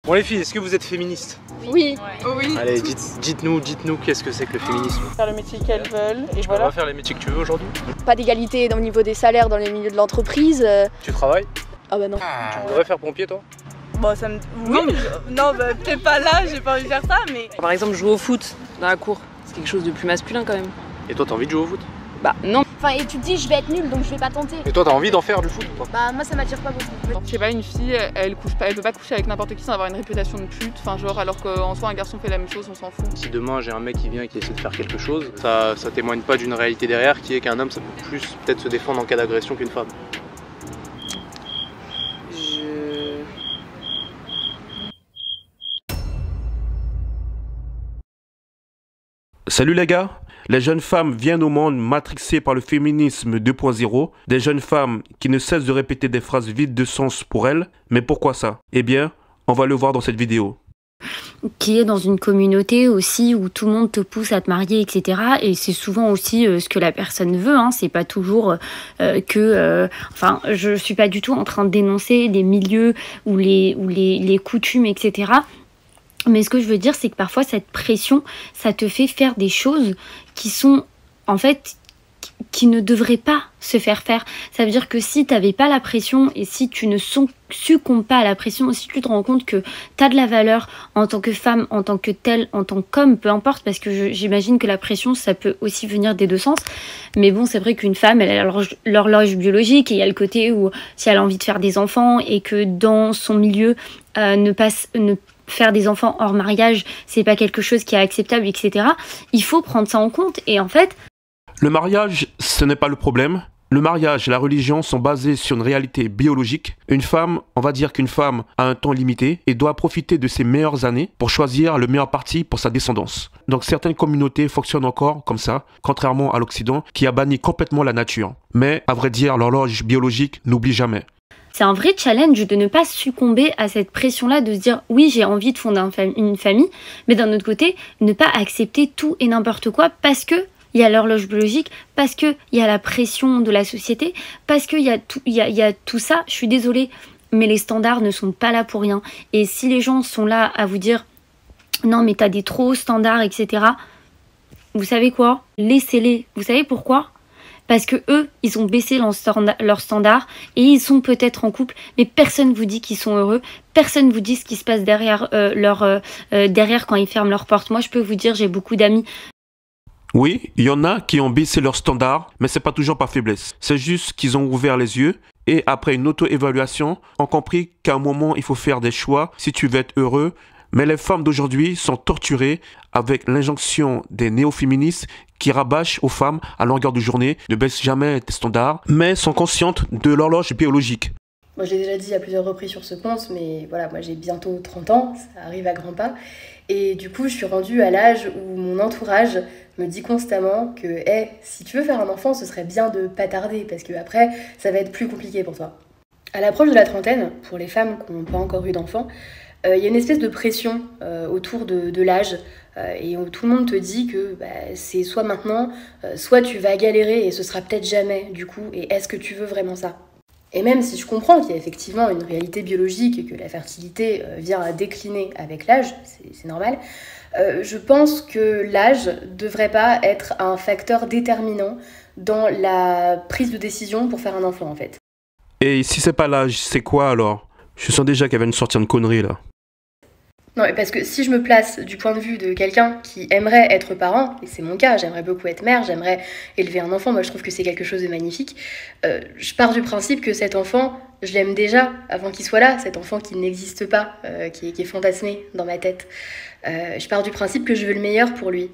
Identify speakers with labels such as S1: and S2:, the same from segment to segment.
S1: Bon les filles, est-ce que vous êtes féministes?
S2: Oui.
S3: Oh oui.
S1: Allez, dites-nous qu'est-ce que c'est que le féminisme?
S3: Faire le métier qu'elles veulent et
S1: Tu
S3: voilà.
S1: vas faire les métiers que tu veux aujourd'hui?
S2: Pas d'égalité au niveau des salaires dans les milieux de l'entreprise.
S1: Tu travailles?
S2: Ah bah non.
S1: Tu voudrais faire pompier toi?
S3: Bon, ça me. Oui. Non, bah, peut-être pas là, j'ai pas envie de faire ça, mais.
S4: Par exemple, jouer au foot dans la cour, c'est quelque chose de plus masculin quand même.
S1: Et toi t'as envie de jouer au foot?
S4: Bah non.
S2: Enfin, et tu te dis je vais être nulle donc je vais pas tenter.
S1: Et toi t'as envie d'en faire du foot toi?
S2: Bah moi ça m'attire pas beaucoup.
S3: Je sais pas, une fille, elle peut pas coucher avec n'importe qui sans avoir une réputation de pute, enfin genre alors qu'en soi un garçon fait la même chose, on s'en fout.
S1: Si demain j'ai un mec qui vient et qui essaie de faire quelque chose, ça témoigne pas d'une réalité derrière qui est qu'un homme ça peut plus peut-être se défendre en cas d'agression qu'une femme.
S5: Salut les gars, les jeunes femmes viennent au monde matrixées par le féminisme 2.0, des jeunes femmes qui ne cessent de répéter des phrases vides de sens pour elles, mais pourquoi ça? Eh bien, on va le voir dans cette vidéo.
S6: Qui est dans une communauté aussi où tout le monde te pousse à te marier, etc. Et c'est souvent aussi ce que la personne veut, hein. C'est pas toujours Enfin, je suis pas du tout en train de dénoncer des milieux ou les coutumes, etc. Mais ce que je veux dire, c'est que parfois, cette pression, ça te fait faire des choses qui sont, en fait, qui ne devraient pas se faire faire. Ça veut dire que si tu n'avais pas la pression et si tu ne succombes pas à la pression, si tu te rends compte que tu as de la valeur en tant que femme, en tant que telle, en tant qu'homme, peu importe, parce que j'imagine que la pression, ça peut aussi venir des deux sens. Mais bon, c'est vrai qu'une femme, elle a l'horloge biologique et il y a le côté où si elle a envie de faire des enfants et que dans son milieu, faire des enfants hors mariage, c'est pas quelque chose qui est acceptable, etc. Il faut prendre ça en compte et en fait...
S5: Le mariage, ce n'est pas le problème. Le mariage et la religion sont basés sur une réalité biologique. Une femme, on va dire qu'une femme a un temps limité et doit profiter de ses meilleures années pour choisir le meilleur parti pour sa descendance. Donc certaines communautés fonctionnent encore comme ça, contrairement à l'Occident qui a banni complètement la nature. Mais à vrai dire, l'horloge biologique n'oublie jamais.
S6: C'est un vrai challenge de ne pas succomber à cette pression-là, de se dire oui, j'ai envie de fonder une famille, mais d'un autre côté, ne pas accepter tout et n'importe quoi parce que il y a l'horloge biologique, parce qu'il y a la pression de la société, parce qu'il y a tout ça. Je suis désolée, mais les standards ne sont pas là pour rien. Et si les gens sont là à vous dire non, mais t'as des trop hauts standards, etc., vous savez quoi? Laissez-les. Vous savez pourquoi? Parce que eux, ils ont baissé leurs standards et ils sont peut-être en couple, mais personne ne vous dit qu'ils sont heureux, personne ne vous dit ce qui se passe derrière derrière quand ils ferment leurs portes. Moi, je peux vous dire, j'ai beaucoup d'amis.
S5: Oui, il y en a qui ont baissé leurs standards, mais c'est pas toujours par faiblesse. C'est juste qu'ils ont ouvert les yeux et après une auto-évaluation, ont compris qu'à un moment, il faut faire des choix si tu veux être heureux. Mais les femmes d'aujourd'hui sont torturées avec l'injonction des néo-féministes qui rabâchent aux femmes à longueur de journée, ne baissent jamais tes standards, mais sont conscientes de l'horloge biologique.
S7: Moi, je l'ai déjà dit à plusieurs reprises sur ce compte, mais voilà, moi j'ai bientôt 30 ans, ça arrive à grands pas. Et du coup, je suis rendue à l'âge où mon entourage me dit constamment que hey, si tu veux faire un enfant, ce serait bien de pas tarder, parce que après, ça va être plus compliqué pour toi. À l'approche de la trentaine, pour les femmes qui n'ont pas encore eu d'enfant, il y a une espèce de pression autour de l'âge et où tout le monde te dit que c'est soit maintenant, soit tu vas galérer et ce sera peut-être jamais du coup, et est-ce que tu veux vraiment ça? Et même si je comprends qu'il y a effectivement une réalité biologique et que la fertilité vient à décliner avec l'âge, c'est normal, je pense que l'âge ne devrait pas être un facteur déterminant dans la prise de décision pour faire un enfant en fait.
S5: Et si c'est pas l'âge, c'est quoi alors? Je sens déjà qu'il va nous sortir une connerie là.
S7: Non, parce que si je me place du point de vue de quelqu'un qui aimerait être parent, et c'est mon cas, j'aimerais beaucoup être mère, j'aimerais élever un enfant, moi je trouve que c'est quelque chose de magnifique, je pars du principe que cet enfant, je l'aime déjà avant qu'il soit là, cet enfant qui n'existe pas, qui est fantasmé dans ma tête. Je pars du principe que je veux le meilleur pour lui.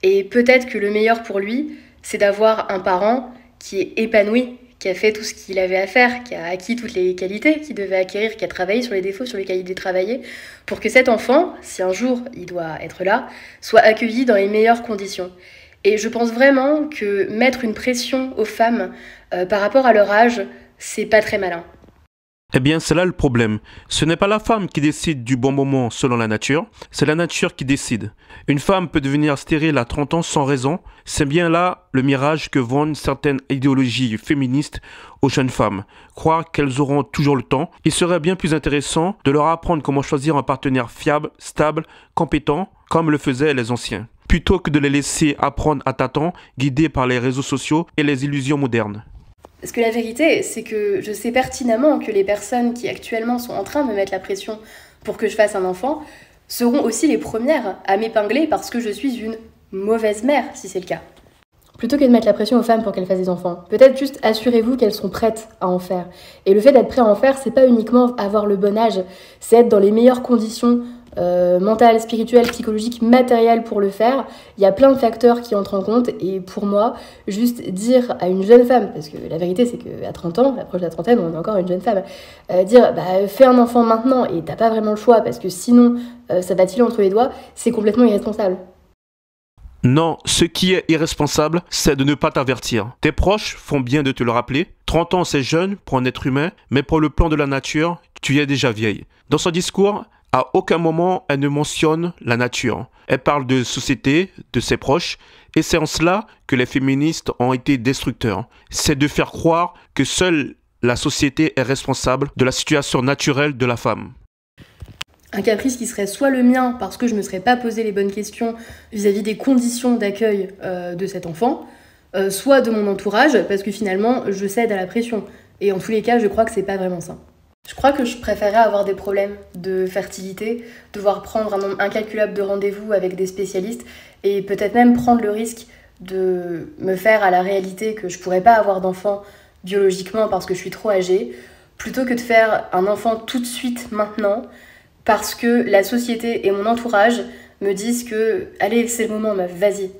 S7: Et peut-être que le meilleur pour lui, c'est d'avoir un parent qui est épanoui, qui a fait tout ce qu'il avait à faire, qui a acquis toutes les qualités qu'il devait acquérir, qui a travaillé sur les défauts sur lesquels il devait travailler, pour que cet enfant, si un jour il doit être là, soit accueilli dans les meilleures conditions. Et je pense vraiment que mettre une pression aux femmes par rapport à leur âge, c'est pas très malin.
S5: Eh bien, c'est là le problème. Ce n'est pas la femme qui décide du bon moment selon la nature, c'est la nature qui décide. Une femme peut devenir stérile à 30 ans sans raison. C'est bien là le mirage que vendent certaines idéologies féministes aux jeunes femmes. Croire qu'elles auront toujours le temps. Il serait bien plus intéressant de leur apprendre comment choisir un partenaire fiable, stable, compétent, comme le faisaient les anciens, plutôt que de les laisser apprendre à tâtons, guidés par les réseaux sociaux et les illusions modernes.
S7: Parce que la vérité, c'est que je sais pertinemment que les personnes qui actuellement sont en train de me mettre la pression pour que je fasse un enfant seront aussi les premières à m'épingler parce que je suis une mauvaise mère, si c'est le cas. Plutôt que de mettre la pression aux femmes pour qu'elles fassent des enfants, peut-être juste assurez-vous qu'elles sont prêtes à en faire. Et le fait d'être prêt à en faire, c'est pas uniquement avoir le bon âge, c'est être dans les meilleures conditions mentales, spirituelles, psychologiques, matérielles pour le faire. Il y a plein de facteurs qui entrent en compte et pour moi, juste dire à une jeune femme, parce que la vérité c'est qu'à 30 ans, à l'approche de la trentaine, on est encore une jeune femme, dire fais un enfant maintenant et t'as pas vraiment le choix parce que sinon ça va tirer entre les doigts, c'est complètement irresponsable.
S5: Non, ce qui est irresponsable, c'est de ne pas t'avertir. Tes proches font bien de te le rappeler. 30 ans, c'est jeune pour un être humain, mais pour le plan de la nature, tu es déjà vieille. Dans son discours, à aucun moment, elle ne mentionne la nature. Elle parle de société, de ses proches, et c'est en cela que les féministes ont été destructeurs. C'est de faire croire que seule la société est responsable de la situation naturelle de la femme.
S7: Un caprice qui serait soit le mien parce que je me serais pas posé les bonnes questions vis-à-vis des conditions d'accueil de cet enfant, soit de mon entourage parce que finalement je cède à la pression. Et en tous les cas, je crois que c'est pas vraiment ça. Je crois que je préférerais avoir des problèmes de fertilité, devoir prendre un nombre incalculable de rendez-vous avec des spécialistes et peut-être même prendre le risque de me faire à la réalité que je pourrais pas avoir d'enfant biologiquement parce que je suis trop âgée, plutôt que de faire un enfant tout de suite maintenant parce que la société et mon entourage me disent que « Allez, c'est le moment, meuf, vas-y ».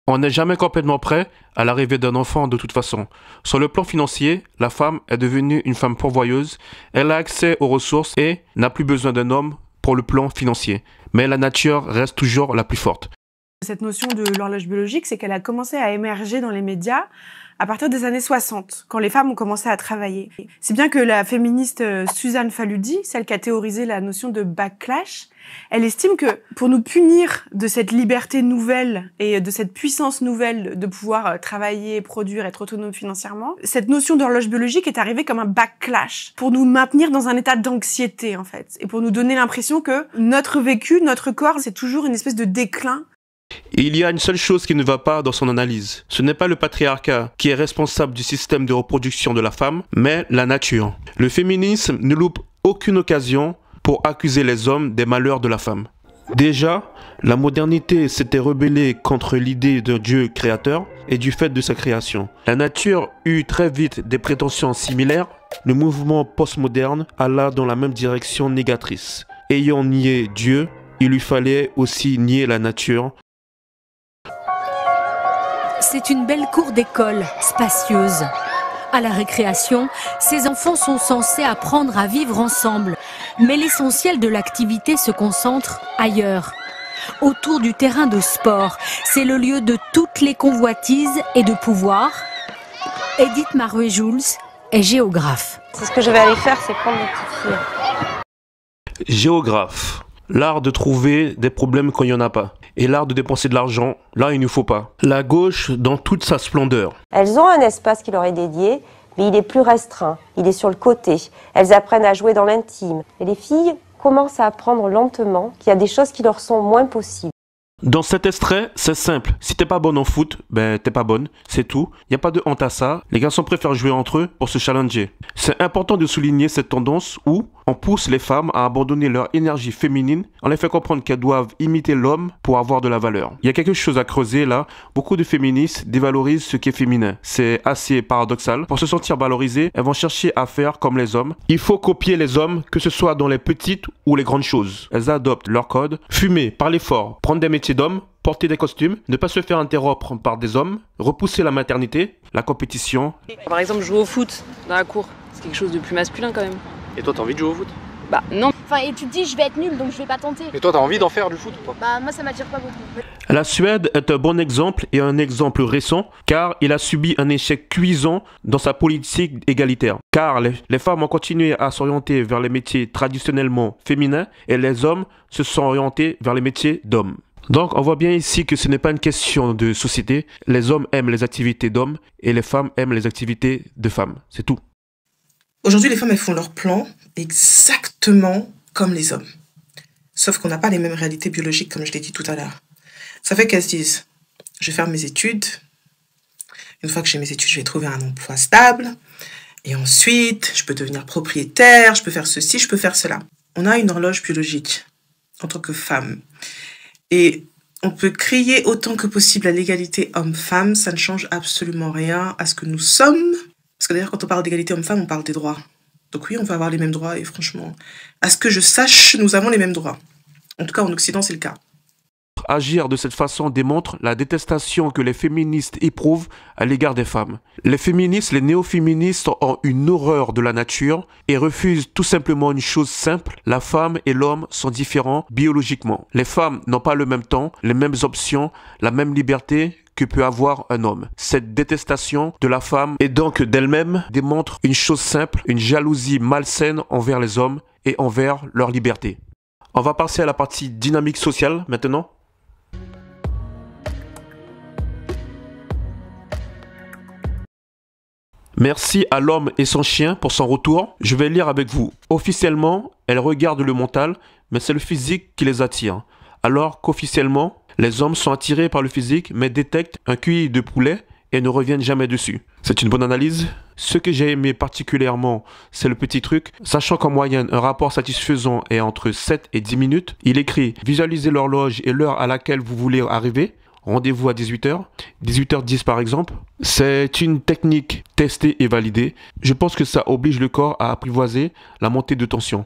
S5: On n'est jamais complètement prêt à l'arrivée d'un enfant de toute façon. Sur le plan financier, la femme est devenue une femme pourvoyeuse, elle a accès aux ressources et n'a plus besoin d'un homme pour le plan financier. Mais la nature reste toujours la plus forte.
S8: Cette notion de l'horloge biologique, c'est qu'elle a commencé à émerger dans les médias à partir des années 60, quand les femmes ont commencé à travailler. C'est bien que la féministe Suzanne Faludi, celle qui a théorisé la notion de backlash, elle estime que pour nous punir de cette liberté nouvelle et de cette puissance nouvelle de pouvoir travailler, produire, être autonome financièrement, cette notion d'horloge biologique est arrivée comme un backlash pour nous maintenir dans un état d'anxiété en fait, et pour nous donner l'impression que notre vécu, notre corps, c'est toujours une espèce de déclin.
S5: Et il y a une seule chose qui ne va pas dans son analyse. Ce n'est pas le patriarcat qui est responsable du système de reproduction de la femme, mais la nature. Le féminisme ne loupe aucune occasion pour accuser les hommes des malheurs de la femme. Déjà, la modernité s'était rebellée contre l'idée d'un Dieu créateur et du fait de sa création. La nature eut très vite des prétentions similaires. Le mouvement postmoderne alla dans la même direction négatrice. Ayant nié Dieu, il lui fallait aussi nier la nature.
S9: C'est une belle cour d'école, spacieuse. À la récréation, ces enfants sont censés apprendre à vivre ensemble. Mais l'essentiel de l'activité se concentre ailleurs. Autour du terrain de sport, c'est le lieu de toutes les convoitises et de pouvoir. Edith Marouet-Jules est géographe.
S10: C'est ce que je vais aller faire, c'est prendre mes petites filles.
S5: Géographe. L'art de trouver des problèmes quand il n'y en a pas. Et l'art de dépenser de l'argent, là il ne faut pas. La gauche dans toute sa splendeur.
S10: Elles ont un espace qui leur est dédié, mais il est plus restreint, il est sur le côté. Elles apprennent à jouer dans l'intime. Et les filles commencent à apprendre lentement qu'il y a des choses qui leur sont moins possibles.
S5: Dans cet extrait, c'est simple. Si t'es pas bonne en foot, ben t'es pas bonne, c'est tout. Y a pas de honte à ça. Les garçons préfèrent jouer entre eux pour se challenger. C'est important de souligner cette tendance où on pousse les femmes à abandonner leur énergie féminine. On les fait comprendre qu'elles doivent imiter l'homme pour avoir de la valeur. Il y a quelque chose à creuser là. Beaucoup de féministes dévalorisent ce qui est féminin. C'est assez paradoxal. Pour se sentir valorisées, elles vont chercher à faire comme les hommes. Il faut copier les hommes, que ce soit dans les petites ou les grandes choses. Elles adoptent leur code. Fumer, parler fort, prendre des métiers d'hommes, porter des costumes, ne pas se faire interrompre par des hommes, repousser la maternité, la compétition.
S4: Par exemple, jouer au foot dans la cour, c'est quelque chose de plus masculin quand même.
S1: Et toi, t'as envie de jouer au foot?
S3: Bah non.
S2: Enfin, et tu te dis je vais être nulle donc je vais pas tenter.
S1: Mais toi, t'as envie d'en faire du foot ou pas?
S2: Bah moi ça m'attire pas beaucoup.
S5: La Suède est un bon exemple et un exemple récent car il a subi un échec cuisant dans sa politique égalitaire. Car les femmes ont continué à s'orienter vers les métiers traditionnellement féminins et les hommes se sont orientés vers les métiers d'hommes. Donc on voit bien ici que ce n'est pas une question de société. Les hommes aiment les activités d'hommes et les femmes aiment les activités de femmes. C'est tout.
S11: Aujourd'hui, les femmes, elles font leur plan exactement comme les hommes. Sauf qu'on n'a pas les mêmes réalités biologiques, comme je l'ai dit tout à l'heure. Ça fait qu'elles se disent, je vais faire mes études. Une fois que j'ai mes études, je vais trouver un emploi stable. Et ensuite, je peux devenir propriétaire, je peux faire ceci, je peux faire cela. On a une horloge biologique en tant que femme. Et on peut crier autant que possible à l'égalité homme-femme. Ça ne change absolument rien à ce que nous sommes. Parce que d'ailleurs, quand on parle d'égalité homme-femme, on parle des droits. Donc oui, on va avoir les mêmes droits. Et franchement, à ce que je sache, nous avons les mêmes droits. En tout cas, en Occident, c'est le cas.
S5: Agir de cette façon démontre la détestation que les féministes éprouvent à l'égard des femmes. Les féministes, les néo-féministes ont une horreur de la nature et refusent tout simplement une chose simple. La femme et l'homme sont différents biologiquement. Les femmes n'ont pas le même temps, les mêmes options, la même liberté que peut avoir un homme. Cette détestation de la femme et donc d'elle-même démontre une chose simple, une jalousie malsaine envers les hommes et envers leur liberté. On va passer à la partie dynamique sociale maintenant. Merci à l'homme et son chien pour son retour. Je vais lire avec vous. Officiellement, elles regardent le mental, mais c'est le physique qui les attire. Alors qu'officiellement, les hommes sont attirés par le physique, mais détectent un QI de poulet et ne reviennent jamais dessus. C'est une bonne analyse. Ce que j'ai aimé particulièrement, c'est le petit truc. Sachant qu'en moyenne, un rapport satisfaisant est entre 7 et 10 minutes, il écrit « Visualisez l'horloge et l'heure à laquelle vous voulez arriver ». Rendez-vous à 18h, 18h10 par exemple. C'est une technique testée et validée. Je pense que ça oblige le corps à apprivoiser la montée de tension.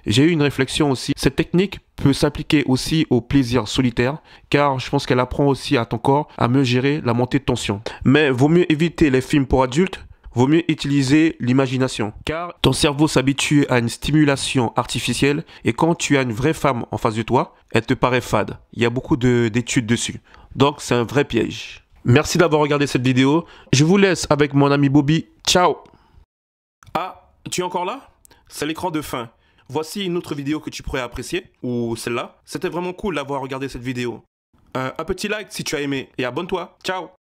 S5: J'ai eu une réflexion aussi. Cette technique peut s'appliquer aussi au plaisir solitaire, car je pense qu'elle apprend aussi à ton corps à mieux gérer la montée de tension. Mais vaut mieux éviter les films pour adultes. Vaut mieux utiliser l'imagination, car ton cerveau s'habitue à une stimulation artificielle et quand tu as une vraie femme en face de toi, elle te paraît fade. Il y a beaucoup d'études dessus. Donc c'est un vrai piège. Merci d'avoir regardé cette vidéo. Je vous laisse avec mon ami Bobby. Ciao. Ah, tu es encore là? C'est l'écran de fin. Voici une autre vidéo que tu pourrais apprécier, ou celle-là. C'était vraiment cool d'avoir regardé cette vidéo. Un petit like si tu as aimé et abonne-toi. Ciao.